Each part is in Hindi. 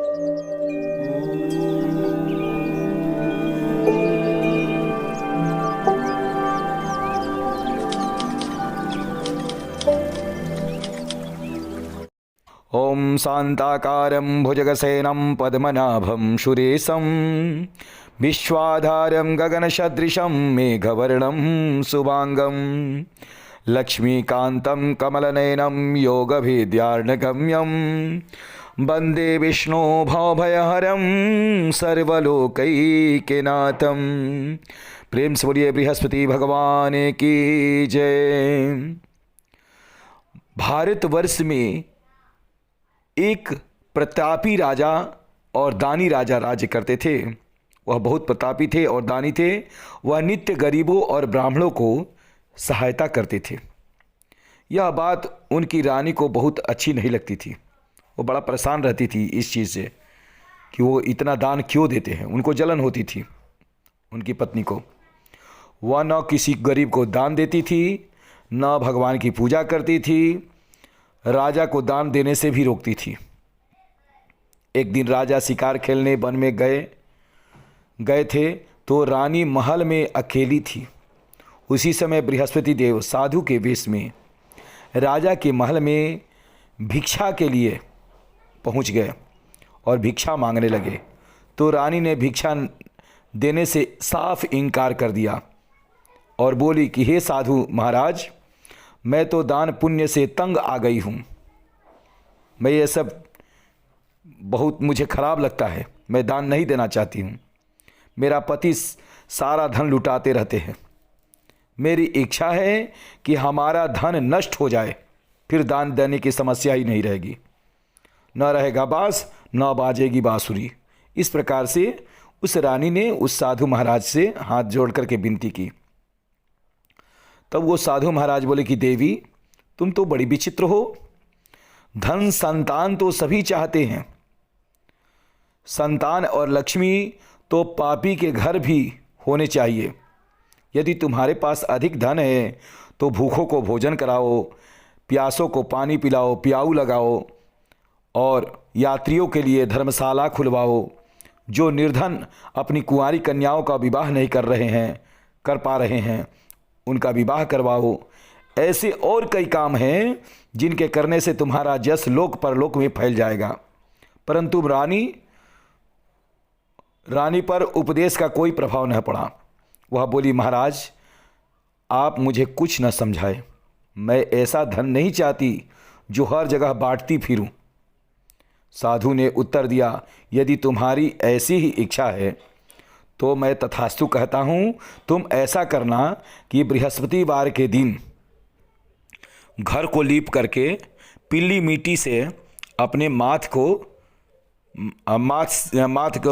ओम शांताकारं भुजगसेनं पद्मनाभं सुरेशं विश्वाधारं गगनसदृशं मेघवर्णं शुभांगं लक्ष्मीकान्तं कमलनयनं योगभिद्यार्णगम्यं वन्दे विष्णु भवभयहरं सर्वलोकैकनाथं। प्रेम से बोलिए बृहस्पति भगवान की जय। भारतवर्ष में एक प्रतापी राजा और दानी राजा राज्य करते थे। वह बहुत प्रतापी थे और दानी थे। वह नित्य गरीबों और ब्राह्मणों को सहायता करते थे। यह बात उनकी रानी को बहुत अच्छी नहीं लगती थी। वो बड़ा परेशान रहती थी इस चीज़ से कि वो इतना दान क्यों देते हैं। उनको जलन होती थी उनकी पत्नी को। वह न किसी गरीब को दान देती थी, न भगवान की पूजा करती थी, राजा को दान देने से भी रोकती थी। एक दिन राजा शिकार खेलने वन में गए थे तो रानी महल में अकेली थी। उसी समय बृहस्पति देव साधु के वेश में राजा के महल में भिक्षा के लिए पहुंच गए और भिक्षा मांगने लगे। तो रानी ने भिक्षा देने से साफ इनकार कर दिया और बोली कि हे साधु महाराज, मैं तो दान पुण्य से तंग आ गई हूँ। मैं ये सब बहुत मुझे खराब लगता है। मैं दान नहीं देना चाहती हूँ। मेरा पति सारा धन लुटाते रहते हैं। मेरी इच्छा है कि हमारा धन नष्ट हो जाए, फिर दान देने की समस्या ही नहीं रहेगी। न रहेगा बांस न बाजेगी बांसुरी। इस प्रकार से उस रानी ने उस साधु महाराज से हाथ जोड़ करके विनती की। तब वो साधु महाराज बोले कि देवी, तुम तो बड़ी विचित्र हो। धन संतान तो सभी चाहते हैं। संतान और लक्ष्मी तो पापी के घर भी होने चाहिए। यदि तुम्हारे पास अधिक धन है तो भूखों को भोजन कराओ, प्यासों को पानी पिलाओ, प्याऊ लगाओ और यात्रियों के लिए धर्मशाला खुलवाओ। जो निर्धन अपनी कुंवारी कन्याओं का विवाह नहीं कर पा रहे हैं उनका विवाह करवाओ। ऐसे और कई काम हैं जिनके करने से तुम्हारा यश लोक परलोक में फैल जाएगा। परंतु रानी पर उपदेश का कोई प्रभाव न पड़ा। वह बोली, महाराज आप मुझे कुछ न समझाए। मैं ऐसा धन नहीं चाहती जो हर जगह बांटती फिरूं। साधु ने उत्तर दिया, यदि तुम्हारी ऐसी ही इच्छा है तो मैं तथास्तु कहता हूँ। तुम ऐसा करना कि बृहस्पतिवार के दिन घर को लीप करके पीली मिट्टी से अपने माथ को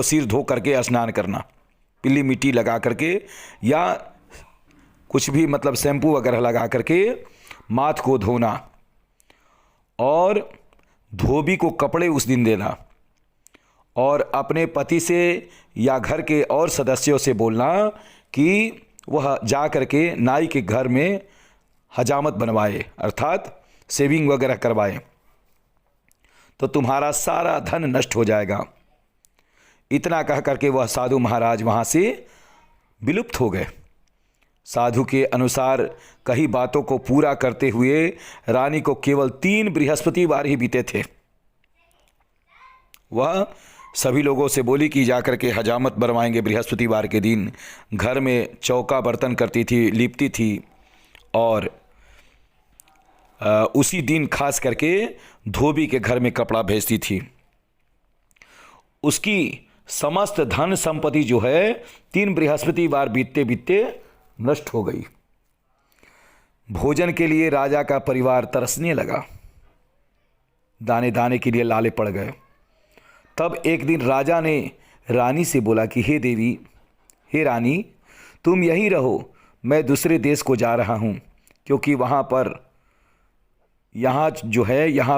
सिर धो करके स्नान करना। पीली मिट्टी लगा करके या कुछ भी मतलब शैम्पू वगैरह लगा करके माथ को धोना और धोबी को कपड़े उस दिन देना और अपने पति से या घर के और सदस्यों से बोलना कि वह जा करके नाई के घर में हजामत बनवाए, अर्थात सेविंग वगैरह करवाए, तो तुम्हारा सारा धन नष्ट हो जाएगा। इतना कह करके वह साधु महाराज वहाँ से विलुप्त हो गए। साधु के अनुसार कई बातों को पूरा करते हुए रानी को केवल 3 बृहस्पतिवार ही बीते थे। वह सभी लोगों से बोली कि जाकर के हजामत बनवाएंगे बृहस्पतिवार के दिन। घर में चौका बर्तन करती थी, लीपती थी और उसी दिन खास करके धोबी के घर में कपड़ा भेजती थी। उसकी समस्त धन संपत्ति जो है 3 बृहस्पतिवार बीतते बीतते नष्ट हो गई। भोजन के लिए राजा का परिवार तरसने लगा। दाने दाने के लिए लाले पड़ गए। तब एक दिन राजा ने रानी से बोला कि हे देवी, हे रानी, तुम यहीं रहो, मैं दूसरे देश को जा रहा हूँ, क्योंकि यहाँ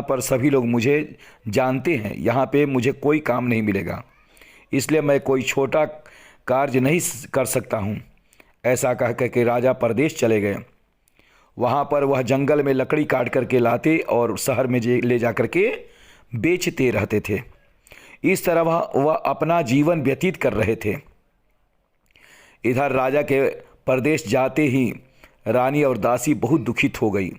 पर सभी लोग मुझे जानते हैं। यहाँ पे मुझे कोई काम नहीं मिलेगा, इसलिए मैं कोई छोटा कार्य नहीं कर सकता हूँ। ऐसा कह करके राजा परदेश चले गए। वहाँ पर वह जंगल में लकड़ी काट करके लाते और शहर में ले जा करके बेचते रहते थे। इस तरह वह अपना जीवन व्यतीत कर रहे थे। इधर राजा के प्रदेश जाते ही रानी और दासी बहुत दुखित हो गई।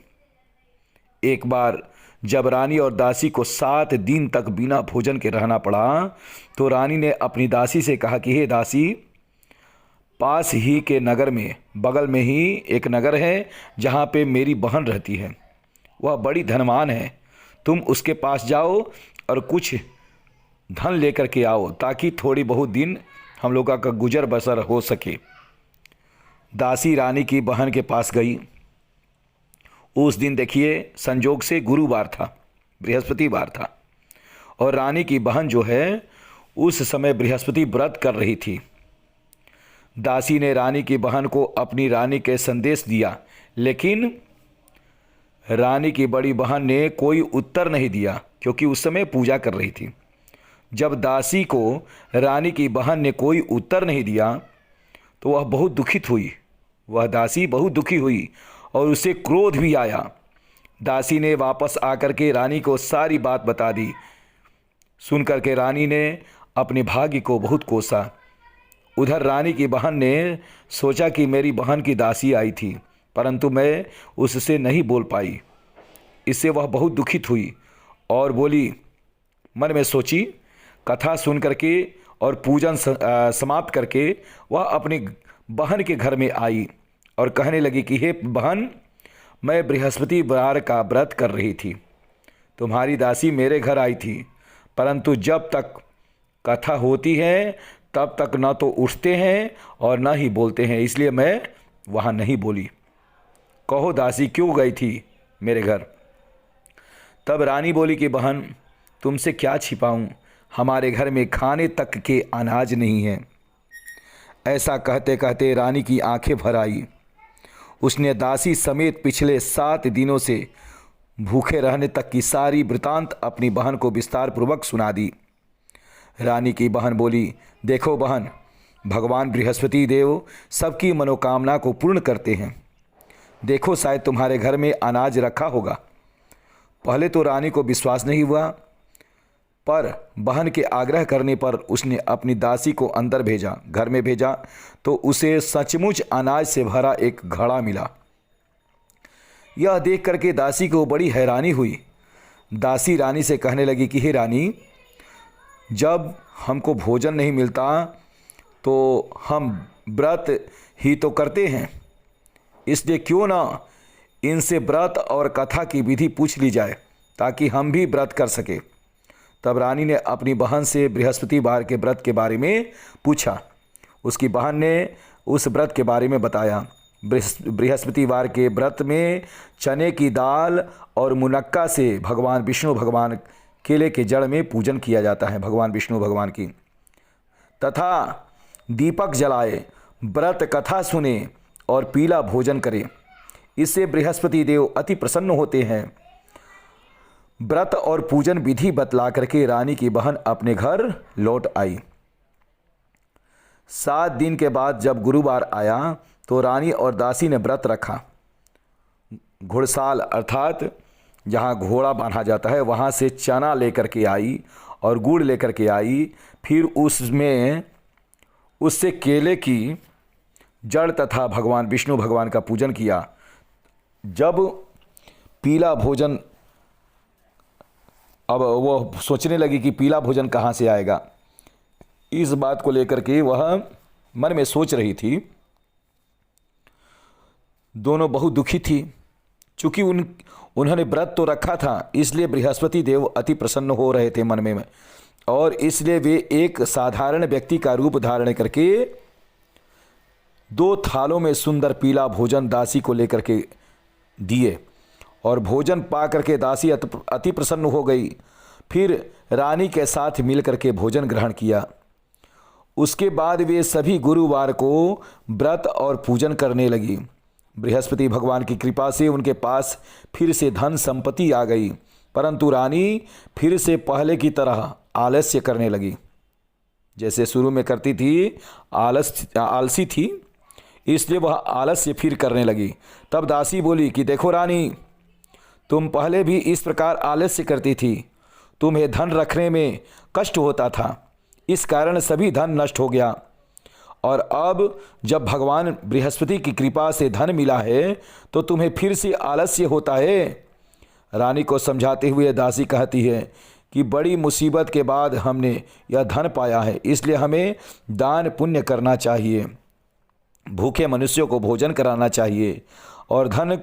एक बार जब रानी और दासी को 7 दिन तक बिना भोजन के रहना पड़ा, तो रानी ने अपनी दासी से कहा कि हे दासी, पास ही के नगर में, बगल में ही एक नगर है जहाँ पे मेरी बहन रहती है। वह बड़ी धनवान है। तुम उसके पास जाओ और कुछ धन लेकर के आओ, ताकि थोड़ी बहुत दिन हम लोगों का गुजर बसर हो सके। दासी रानी की बहन के पास गई। उस दिन देखिए संजोग से गुरुवार था, बृहस्पतिवार था, और रानी की बहन जो है उस समय बृहस्पति व्रत कर रही थी। दासी ने रानी की बहन को अपनी रानी के संदेश दिया, लेकिन रानी की बड़ी बहन ने कोई उत्तर नहीं दिया, क्योंकि उस समय पूजा कर रही थी। जब दासी को रानी की बहन ने कोई उत्तर नहीं दिया तो वह बहुत दुखित हुई। वह दासी बहुत दुखी हुई और उसे क्रोध भी आया। दासी ने वापस आकर के रानी को सारी बात बता दी। सुनकर के रानी ने अपने भाग्य को बहुत कोसा। उधर रानी की बहन ने सोचा कि मेरी बहन की दासी आई थी, परंतु मैं उससे नहीं बोल पाई। इससे वह बहुत दुखित हुई और बोली, मन में सोची। कथा सुन करके और पूजन समाप्त करके वह अपनी बहन के घर में आई और कहने लगी कि हे बहन, मैं बृहस्पतिवार का व्रत कर रही थी। तुम्हारी दासी मेरे घर आई थी, परंतु जब तक कथा होती है तब तक न तो उठते हैं और न ही बोलते हैं, इसलिए मैं वहाँ नहीं बोली। कहो दासी क्यों गई थी मेरे घर? तब रानी बोली कि बहन, तुमसे क्या छिपाऊं, हमारे घर में खाने तक के अनाज नहीं है। ऐसा कहते कहते रानी की आंखें भर आई। उसने दासी समेत पिछले 7 दिनों से भूखे रहने तक की सारी वृतांत अपनी बहन को विस्तार पूर्वक सुना दी। रानी की बहन बोली, देखो बहन, भगवान बृहस्पति देव सबकी मनोकामना को पूर्ण करते हैं। देखो शायद तुम्हारे घर में अनाज रखा होगा। पहले तो रानी को विश्वास नहीं हुआ, पर बहन के आग्रह करने पर उसने अपनी दासी को अंदर भेजा, घर में भेजा, तो उसे सचमुच अनाज से भरा एक घड़ा मिला। यह देख करके दासी को बड़ी हैरानी हुई। दासी रानी से कहने लगी कि हे रानी, जब हमको भोजन नहीं मिलता तो हम व्रत ही तो करते हैं, इसलिए क्यों ना इनसे व्रत और कथा की विधि पूछ ली जाए, ताकि हम भी व्रत कर सके। तब रानी ने अपनी बहन से बृहस्पतिवार के व्रत के बारे में पूछा। उसकी बहन ने उस व्रत के बारे में बताया। बृहस्पतिवार के व्रत में चने की दाल और मुनक्का से भगवान विष्णु भगवान केले के जड़ में पूजन किया जाता है, भगवान विष्णु भगवान की, तथा दीपक जलाए, व्रत कथा सुने और पीला भोजन करे। इससे बृहस्पति देव अति प्रसन्न होते हैं। व्रत और पूजन विधि बतला करके रानी की बहन अपने घर लौट आई। 7 दिन के बाद जब गुरुवार आया तो रानी और दासी ने व्रत रखा। घुड़साल अर्थात जहाँ घोड़ा बांधा जाता है वहाँ से चना लेकर के आई और गुड़ लेकर के आई। फिर उससे केले की जड़ तथा भगवान विष्णु भगवान का पूजन किया। जब पीला भोजन, अब वह सोचने लगी कि पीला भोजन कहाँ से आएगा। इस बात को लेकर के वह मन में सोच रही थी। दोनों बहुत दुखी थी। चूँकि उन्होंने व्रत तो रखा था, इसलिए बृहस्पति देव अति प्रसन्न हो रहे थे मन में, और इसलिए वे एक साधारण व्यक्ति का रूप धारण करके 2 थालों में सुंदर पीला भोजन दासी को लेकर के दिए, और भोजन पा करके दासी अति प्रसन्न हो गई। फिर रानी के साथ मिलकर के भोजन ग्रहण किया। उसके बाद वे सभी गुरुवार को व्रत और पूजन करने लगी। बृहस्पति भगवान की कृपा से उनके पास फिर से धन संपत्ति आ गई, परंतु रानी फिर से पहले की तरह आलस्य करने लगी। जैसे शुरू में करती थी, आलसी थी, इसलिए वह आलस्य फिर करने लगी। तब दासी बोली कि देखो रानी, तुम पहले भी इस प्रकार आलस्य करती थी, तुम्हें धन रखने में कष्ट होता था, इस कारण सभी धन नष्ट हो गया। और अब जब भगवान बृहस्पति की कृपा से धन मिला है तो तुम्हें फिर से आलस्य होता है। रानी को समझाते हुए दासी कहती है कि बड़ी मुसीबत के बाद हमने यह धन पाया है, इसलिए हमें दान पुण्य करना चाहिए, भूखे मनुष्यों को भोजन कराना चाहिए और धन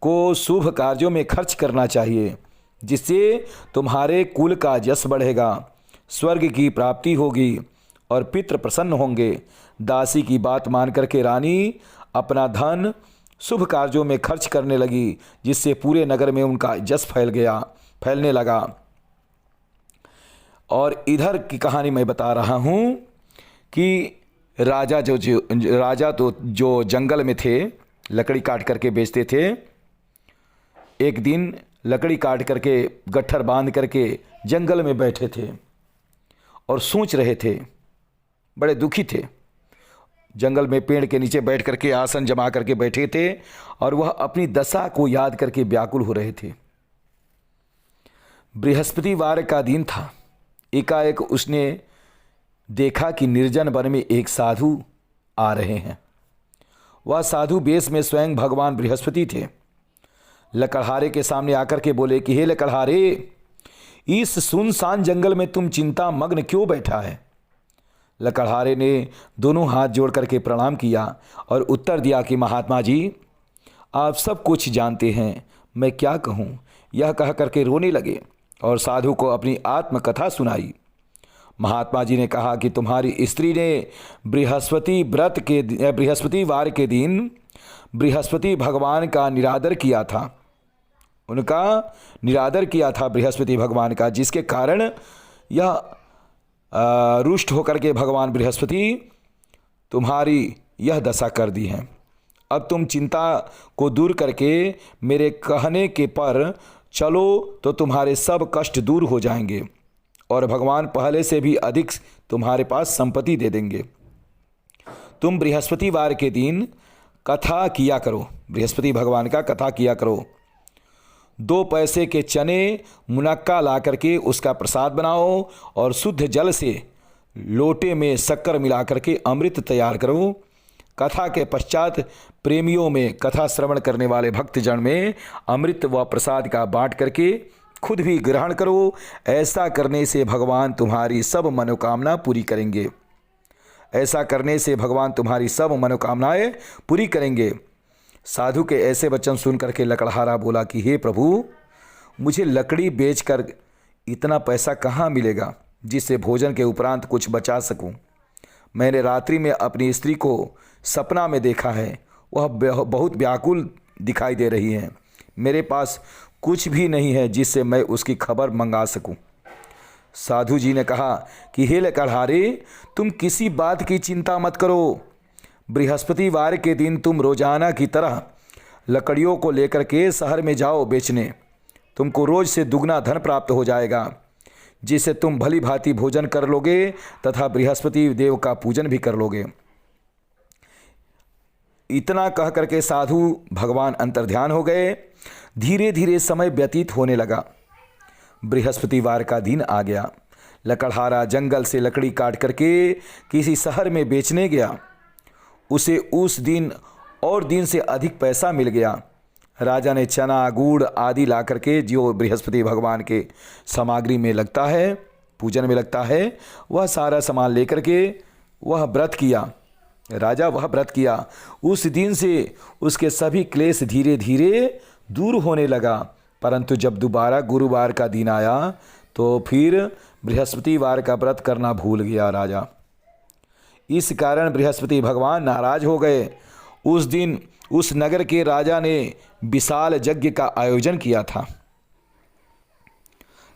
को शुभ कार्यों में खर्च करना चाहिए, जिससे तुम्हारे कुल का यश बढ़ेगा, स्वर्ग की प्राप्ति होगी और पितृ प्रसन्न होंगे। दासी की बात मान करके रानी अपना धन शुभ कार्यों में खर्च करने लगी, जिससे पूरे नगर में उनका यश फैलने लगा। और इधर की कहानी मैं बता रहा हूँ कि राजा जो जंगल में थे, लकड़ी काट करके बेचते थे। एक दिन लकड़ी काट करके गट्ठर बांध करके जंगल में बैठे थे और सोच रहे थे, बड़े दुखी थे। जंगल में पेड़ के नीचे बैठ करके आसन जमा करके बैठे थे और वह अपनी दशा को याद करके व्याकुल हो रहे थे। बृहस्पतिवार का दिन था। एकाएक उसने देखा कि निर्जन वन में एक साधु आ रहे हैं। वह साधु वेश में स्वयं भगवान बृहस्पति थे। लकड़हारे के सामने आकर के बोले कि हे लकड़हारे, इस सुनसान जंगल में तुम चिंता मग्न क्यों बैठा है? लकड़हारे ने दोनों हाथ जोड़ करके प्रणाम किया और उत्तर दिया कि महात्मा जी, आप सब कुछ जानते हैं, मैं क्या कहूँ। यह कह करके रोने लगे और साधु को अपनी आत्मकथा सुनाई। महात्मा जी ने कहा कि तुम्हारी स्त्री ने बृहस्पतिवार के दिन बृहस्पति भगवान का निरादर किया था। उनका निरादर किया था बृहस्पति भगवान का, जिसके कारण यह रुष्ट होकर के भगवान बृहस्पति तुम्हारी यह दशा कर दी है। अब तुम चिंता को दूर करके मेरे कहने के पर चलो तो तुम्हारे सब कष्ट दूर हो जाएंगे और भगवान पहले से भी अधिक तुम्हारे पास संपत्ति दे देंगे। तुम बृहस्पतिवार के दिन कथा किया करो, बृहस्पति भगवान का कथा किया करो। 2 पैसे के चने मुनक्का ला करके उसका प्रसाद बनाओ और शुद्ध जल से लोटे में शक्कर मिला करके अमृत तैयार करो। कथा के पश्चात प्रेमियों में, कथा श्रवण करने वाले भक्तजन में अमृत व प्रसाद का बांट करके खुद भी ग्रहण करो। ऐसा करने से भगवान तुम्हारी सब मनोकामना पूरी करेंगे। ऐसा करने से भगवान तुम्हारी सब मनोकामनाएं पूरी करेंगे। साधु के ऐसे वचन सुन करके लकड़हारा बोला कि हे प्रभु, मुझे लकड़ी बेचकर इतना पैसा कहाँ मिलेगा जिससे भोजन के उपरांत कुछ बचा सकूं। मैंने रात्रि में अपनी स्त्री को सपना में देखा है, वह बहुत व्याकुल दिखाई दे रही है। मेरे पास कुछ भी नहीं है जिससे मैं उसकी खबर मंगा सकूं। साधु जी ने कहा कि हे लकड़हारे, तुम किसी बात की चिंता मत करो। बृहस्पतिवार के दिन तुम रोजाना की तरह लकड़ियों को लेकर के शहर में जाओ बेचने। तुमको रोज से दुगना धन प्राप्त हो जाएगा, जिससे तुम भली भांति भोजन कर लोगे तथा बृहस्पति देव का पूजन भी कर लोगे। इतना कह करके साधु भगवान अंतर्ध्यान हो गए। धीरे धीरे समय व्यतीत होने लगा। बृहस्पतिवार का दिन आ गया। लकड़हारा जंगल से लकड़ी काट करके किसी शहर में बेचने गया। उसे उस दिन और दिन से अधिक पैसा मिल गया। राजा ने चना, गुड़ आदि ला करके, जो बृहस्पति भगवान के सामग्री में लगता है, पूजन में लगता है, वह सारा सामान लेकर के वह व्रत किया। राजा वह व्रत किया। उस दिन से उसके सभी क्लेश धीरे धीरे दूर होने लगा। परंतु जब दोबारा गुरुवार का दिन आया तो फिर बृहस्पतिवार का व्रत करना भूल गया राजा। इस कारण बृहस्पति भगवान नाराज हो गए। उस दिन उस नगर के राजा ने विशाल यज्ञ का आयोजन किया था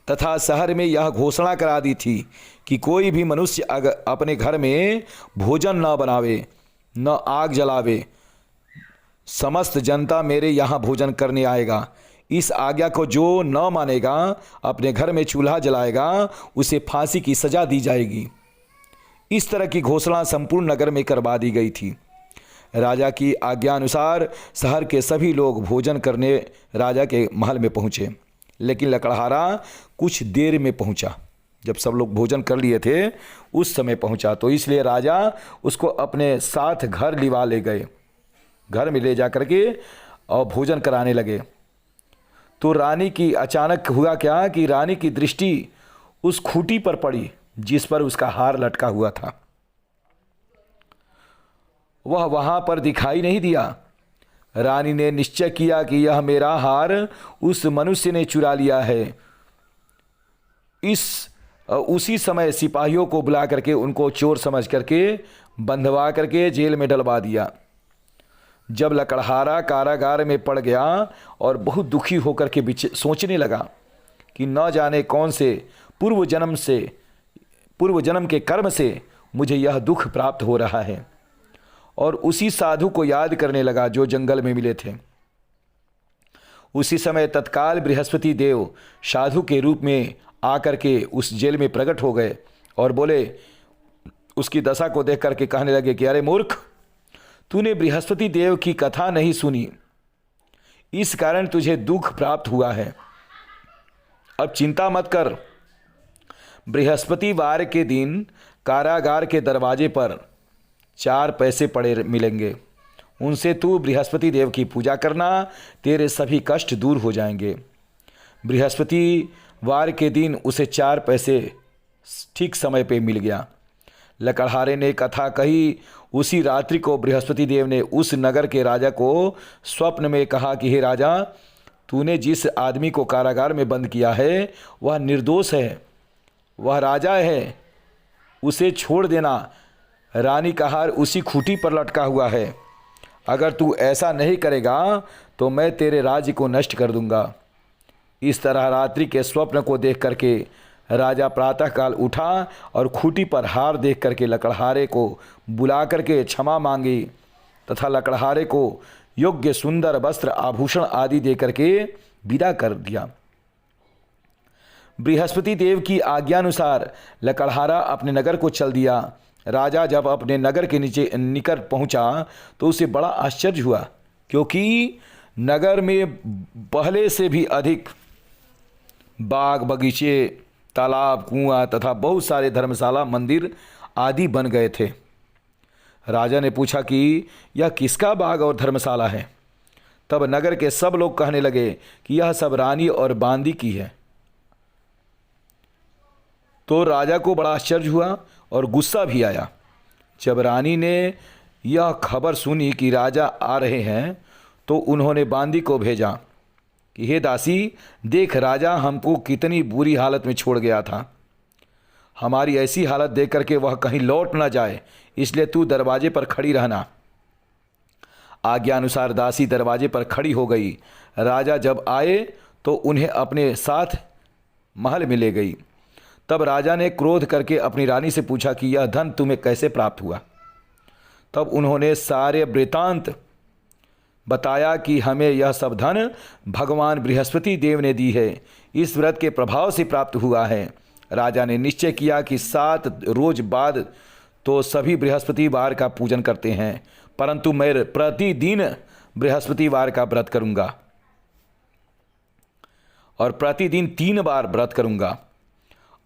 तथा शहर में यह घोषणा करा दी थी कि कोई भी मनुष्य अगर अपने घर में भोजन न बनावे, न आग जलावे, समस्त जनता मेरे यहाँ भोजन करने आएगा। इस आज्ञा को जो न मानेगा, अपने घर में चूल्हा जलाएगा, उसे फांसी की सजा दी जाएगी। इस तरह की घोषणा संपूर्ण नगर में करवा दी गई थी। राजा की आज्ञा अनुसार शहर के सभी लोग भोजन करने राजा के महल में पहुँचे। लेकिन लकड़हारा कुछ देर में पहुंचा। जब सब लोग भोजन कर लिए थे उस समय पहुंचा, तो इसलिए राजा उसको अपने साथ घर लिवा ले गए। घर में ले जा करके और भोजन कराने लगे। तो रानी की अचानक हुआ क्या कि रानी की दृष्टि उस खूंटी पर पड़ी जिस पर उसका हार लटका हुआ था। वह वहां पर दिखाई नहीं दिया। रानी ने निश्चय किया कि यह मेरा हार उस मनुष्य ने चुरा लिया है। उसी समय सिपाहियों को बुला करके उनको चोर समझ करके बंधवा करके जेल में डलवा दिया। जब लकड़हारा कारागार में पड़ गया और बहुत दुखी होकर के सोचने लगा कि न जाने कौन से पूर्व जन्म के कर्म से मुझे यह दुख प्राप्त हो रहा है, और उसी साधु को याद करने लगा जो जंगल में मिले थे। उसी समय तत्काल बृहस्पति देव साधु के रूप में आकर के उस जेल में प्रकट हो गए और बोले, उसकी दशा को देख करके कहने लगे कि अरे मूर्ख, तूने बृहस्पति देव की कथा नहीं सुनी, इस कारण तुझे दुख प्राप्त हुआ है। अब चिंता मत कर। बृहस्पतिवार के दिन कारागार के दरवाजे पर 4 पैसे पड़े मिलेंगे, उनसे तू बृहस्पति देव की पूजा करना, तेरे सभी कष्ट दूर हो जाएंगे। बृहस्पतिवार के दिन उसे 4 पैसे ठीक समय पे मिल गया। लकड़हारे ने कथा कही। उसी रात्रि को बृहस्पति देव ने उस नगर के राजा को स्वप्न में कहा कि हे राजा, तूने जिस आदमी को कारागार में बंद किया है वह निर्दोष है, वह राजा है, उसे छोड़ देना। रानी का हार उसी खूंटी पर लटका हुआ है। अगर तू ऐसा नहीं करेगा तो मैं तेरे राज्य को नष्ट कर दूंगा। इस तरह रात्रि के स्वप्न को देख करके राजा प्रातःकाल उठा और खूंटी पर हार देख करके लकड़हारे को बुला करके क्षमा मांगी तथा लकड़हारे को योग्य सुंदर वस्त्र आभूषण आदि दे करके विदा कर दिया। बृहस्पति देव की आज्ञानुसार लकड़हारा अपने नगर को चल दिया। राजा जब अपने नगर के निकट पहुंचा तो उसे बड़ा आश्चर्य हुआ, क्योंकि नगर में पहले से भी अधिक बाग बगीचे, तालाब, कुआं तथा बहुत सारे धर्मशाला, मंदिर आदि बन गए थे। राजा ने पूछा कि यह किसका बाग और धर्मशाला है? तब नगर के सब लोग कहने लगे कि यह सब रानी और बांदी की है। तो राजा को बड़ा आश्चर्य हुआ और गुस्सा भी आया। जब रानी ने यह खबर सुनी कि राजा आ रहे हैं तो उन्होंने बांदी को भेजा कि हे दासी, देख राजा हमको कितनी बुरी हालत में छोड़ गया था। हमारी ऐसी हालत देख करके वह कहीं लौट ना जाए, इसलिए तू दरवाजे पर खड़ी रहना। आज्ञा अनुसार दासी दरवाजे पर खड़ी हो गई। राजा जब आए तो उन्हें अपने साथ महल में ले गई। तब राजा ने क्रोध करके अपनी रानी से पूछा कि यह धन तुम्हें कैसे प्राप्त हुआ? तब उन्होंने सारे वृतांत बताया कि हमें यह सब धन भगवान बृहस्पति देव ने दी है, इस व्रत के प्रभाव से प्राप्त हुआ है। राजा ने निश्चय किया कि 7 रोज बाद तो सभी बृहस्पतिवार का पूजन करते हैं, परंतु मैं प्रतिदिन बृहस्पतिवार का व्रत करूंगा और प्रतिदिन 3 बार व्रत करूंगा।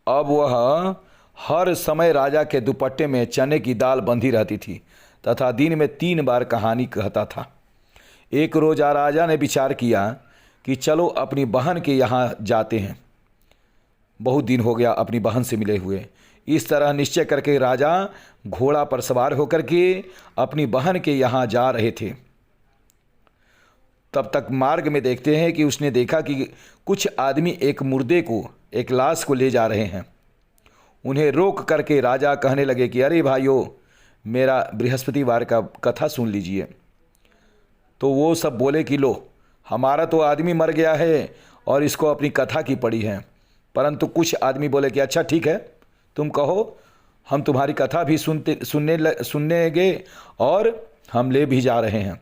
अब वह हर समय राजा के दुपट्टे में चने की दाल बंधी रहती थी तथा दिन में 3 बार कहानी कहता था। एक रोज राजा ने विचार किया कि चलो अपनी बहन के यहाँ जाते हैं, बहुत दिन हो गया अपनी बहन से मिले हुए। इस तरह निश्चय करके राजा घोड़ा पर सवार होकर के अपनी बहन के यहाँ जा रहे थे। तब तक मार्ग में देखते हैं कि उसने देखा कि कुछ आदमी एक मुर्दे को, एक लाश को ले जा रहे हैं। उन्हें रोक करके राजा कहने लगे कि अरे भाइयों, मेरा बृहस्पतिवार का कथा सुन लीजिए। तो वो सब बोले कि लो, हमारा तो आदमी मर गया है और इसको अपनी कथा की पड़ी है। परंतु कुछ आदमी बोले कि अच्छा ठीक है, तुम कहो, हम तुम्हारी कथा भी सुनने और हम ले भी जा रहे हैं।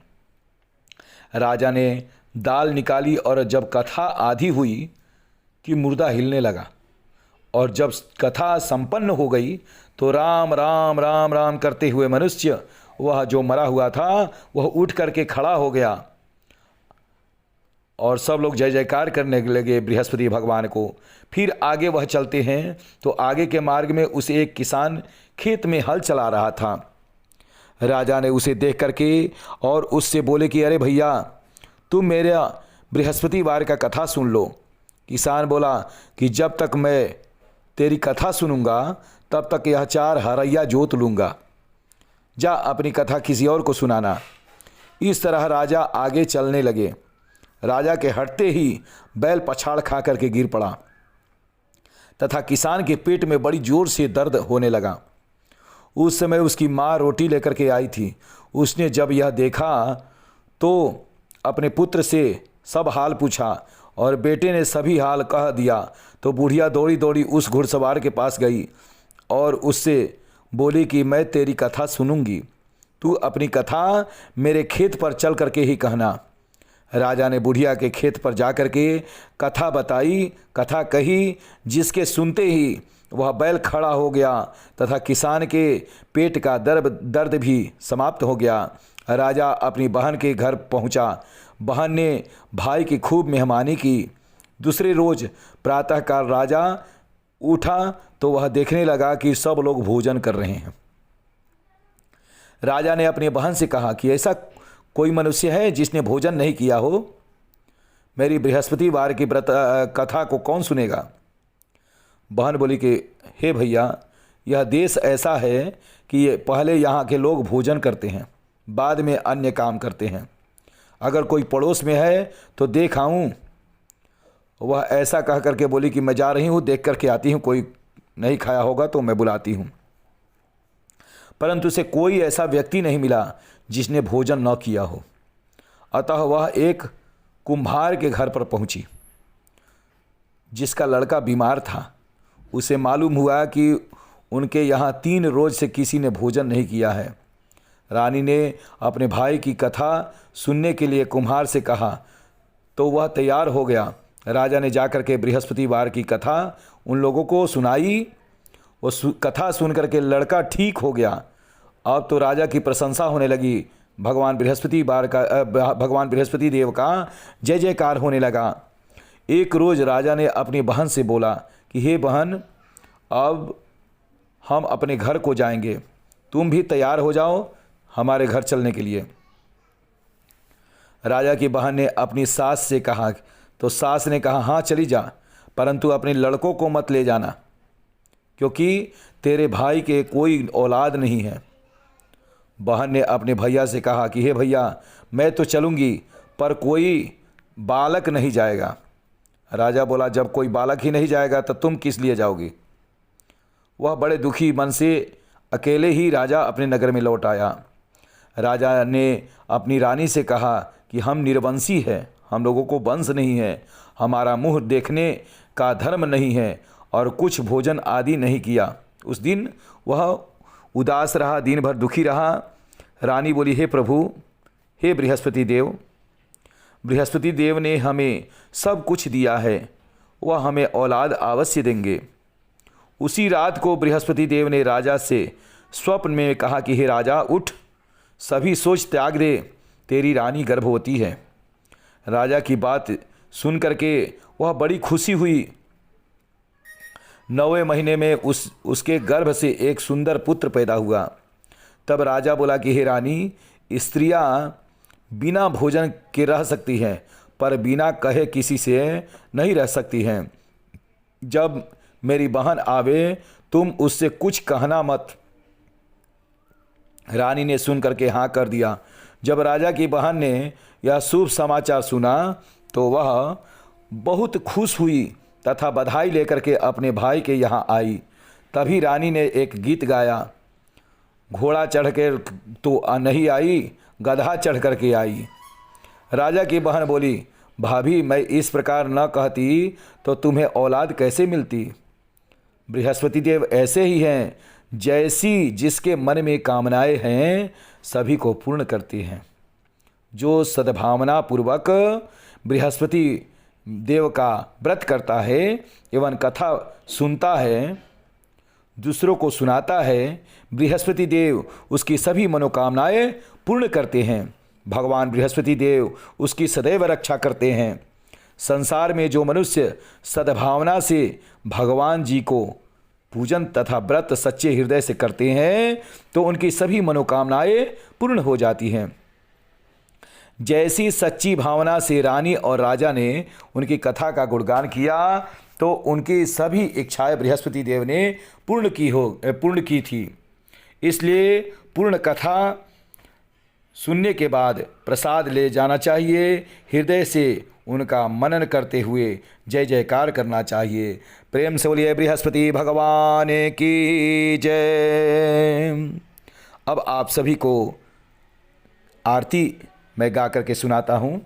राजा ने दाल निकाली और जब कथा आधी हुई कि मुर्दा हिलने लगा, और जब कथा संपन्न हो गई तो राम राम राम राम करते हुए मनुष्य, वह जो मरा हुआ था, वह उठ करके खड़ा हो गया और सब लोग जय जयकार करने लगे बृहस्पति भगवान को। फिर आगे वह चलते हैं तो आगे के मार्ग में उसे एक किसान खेत में हल चला रहा था। राजा ने उसे देख करके और उससे बोले कि अरे भैया, तुम मेरा बृहस्पतिवार का कथा सुन लो। किसान बोला कि जब तक मैं तेरी कथा सुनूंगा तब तक यह 4 हरैया जोत लूँगा, जा अपनी कथा किसी और को सुनाना। इस तरह राजा आगे चलने लगे। राजा के हटते ही बैल पछाड़ खा करके गिर पड़ा तथा किसान के पेट में बड़ी जोर से दर्द होने लगा। उस समय उसकी माँ रोटी लेकर के आई थी। उसने जब यह देखा तो अपने पुत्र से सब हाल पूछा और बेटे ने सभी हाल कह दिया। तो बुढ़िया दौड़ी दौड़ी उस घुड़सवार के पास गई और उससे बोली कि मैं तेरी कथा सुनूंगी, तू अपनी कथा मेरे खेत पर चल करके ही कहना। राजा ने बुढ़िया के खेत पर जा कर के कथा बताई, कथा कही, जिसके सुनते ही वह बैल खड़ा हो गया तथा किसान के पेट का दर्द भी समाप्त हो गया। राजा अपनी बहन के घर पहुंचा। बहन ने भाई की खूब मेहमानी की। दूसरे रोज प्रातःकाल राजा उठा तो वह देखने लगा कि सब लोग भोजन कर रहे हैं। राजा ने अपनी बहन से कहा कि ऐसा कोई मनुष्य है जिसने भोजन नहीं किया हो? मेरी बृहस्पतिवार की व्रत कथा को कौन सुनेगा? बहन बोली कि हे भैया, यह देश ऐसा है कि ये पहले यहाँ के लोग भोजन करते हैं, बाद में अन्य काम करते हैं। अगर कोई पड़ोस में है तो देख आऊँ। वह ऐसा कह करके बोली कि मैं जा रही हूँ, देख करके आती हूँ, कोई नहीं खाया होगा तो मैं बुलाती हूँ। परंतु उसे कोई ऐसा व्यक्ति नहीं मिला जिसने भोजन न किया हो। अतः वह एक कुम्हार के घर पर पहुंची जिसका लड़का बीमार था। उसे मालूम हुआ कि उनके यहाँ 3 रोज से किसी ने भोजन नहीं किया है। रानी ने अपने भाई की कथा सुनने के लिए कुम्हार से कहा तो वह तैयार हो गया। राजा ने जाकर के बृहस्पतिवार की कथा उन लोगों को सुनाई। वो कथा सुन करके लड़का ठीक हो गया। अब तो राजा की प्रशंसा होने लगी। भगवान बृहस्पति देव का जय जयकार होने लगा। एक रोज़ राजा ने अपनी बहन से बोला कि हे बहन, अब हम अपने घर को जाएंगे, तुम भी तैयार हो जाओ हमारे घर चलने के लिए। राजा की बहन ने अपनी सास से कहा तो सास ने कहा हाँ चली जा, परंतु अपने लड़कों को मत ले जाना क्योंकि तेरे भाई के कोई औलाद नहीं है। बहन ने अपने भैया से कहा कि हे भैया, मैं तो चलूँगी पर कोई बालक नहीं जाएगा। राजा बोला जब कोई बालक ही नहीं जाएगा तो तुम किस लिए जाओगी? वह बड़े दुखी मन से अकेले ही राजा अपने नगर में लौट आया। राजा ने अपनी रानी से कहा कि हम निर्वंशी हैं, हम लोगों को वंश नहीं है, हमारा मुँह देखने का धर्म नहीं है और कुछ भोजन आदि नहीं किया। उस दिन वह उदास रहा, दिन भर दुखी रहा। रानी बोली हे प्रभु, हे बृहस्पति देव, बृहस्पति देव ने हमें सब कुछ दिया है, वह हमें औलाद अवश्य देंगे। उसी रात को बृहस्पति देव ने राजा से स्वप्न में कहा कि हे राजा उठ, सभी सोच त्याग दे, तेरी रानी गर्भवती है। राजा की बात सुन करके वह बड़ी खुशी हुई। 9वें महीने में उसके गर्भ से एक सुंदर पुत्र पैदा हुआ। तब राजा बोला कि हे रानी, स्त्रियां बिना भोजन के रह सकती हैं पर बिना कहे किसी से नहीं रह सकती हैं। जब मेरी बहन आवे तुम उससे कुछ कहना मत। रानी ने सुन करके हाँ कर दिया। जब राजा की बहन ने यह शुभ समाचार सुना तो वह बहुत खुश हुई तथा बधाई लेकर के अपने भाई के यहाँ आई। तभी रानी ने एक गीत गाया। घोड़ा चढ़ के तो नहीं आई, गधा चढ़ कर के आई। राजा की बहन बोली भाभी, मैं इस प्रकार न कहती तो तुम्हें औलाद कैसे मिलती? बृहस्पति देव ऐसे ही हैं, जैसी जिसके मन में कामनाएं हैं सभी को पूर्ण करती हैं। जो सद्भावना पूर्वक बृहस्पति देव का व्रत करता है एवं कथा सुनता है, दूसरों को सुनाता है, बृहस्पति देव उसकी सभी मनोकामनाएं पूर्ण करते हैं। भगवान बृहस्पति देव उसकी सदैव रक्षा करते हैं। संसार में जो मनुष्य सद्भावना से भगवान जी को पूजन तथा व्रत सच्चे हृदय से करते हैं तो उनकी सभी मनोकामनाएं पूर्ण हो जाती हैं। जैसी सच्ची भावना से रानी और राजा ने उनकी कथा का गुणगान किया तो उनकी सभी इच्छाएं बृहस्पति देव ने पूर्ण की थी। इसलिए पूर्ण कथा सुनने के बाद प्रसाद ले जाना चाहिए। हृदय से उनका मनन करते हुए जय जयकार करना चाहिए। प्रेम से बोलिए बृहस्पति भगवान की जय। अब आप सभी को आरती मैं गा करके सुनाता हूँ।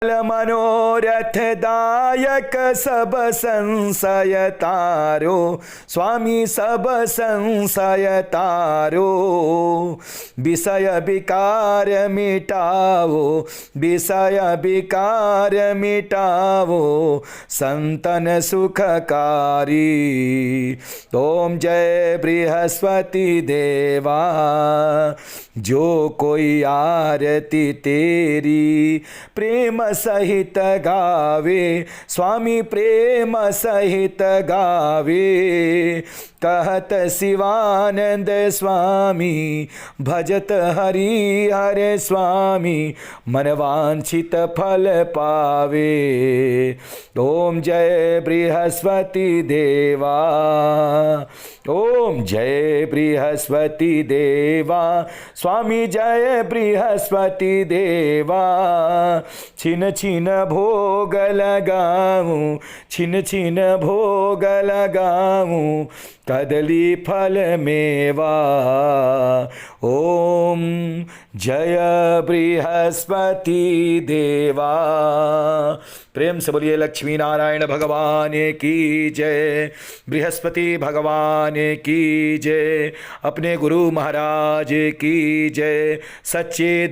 मनोरथ दायक सब संशय तारो, स्वामी सब संशय तारो। विषय विकार मिटाओ, विषय विकार मिटाओ, संतन सुखकारी। ओम जय बृहस्पति देवा, जो कोई आरती तेरी प्रेम सहित गावे, स्वामी प्रेम सहित गावे। कहत शिवानंद स्वामी, भजत हरि हरे स्वामी, मनवांछित फल पावे। ओम जय बृहस्पति देवा, ओम जय बृहस्पति देवा, स्वामी जय बृहस्पति देवा। छिन छिन भोग लगाऊं, छिन छिन भोग लगाऊं, कदली फल मेवा। ओम जय बृहस्पति देवा। प्रेम से बोलिए लक्ष्मी नारायण भगवान की जय, बृहस्पति भगवान की जय, अपने गुरु महाराज की जय, सच्चे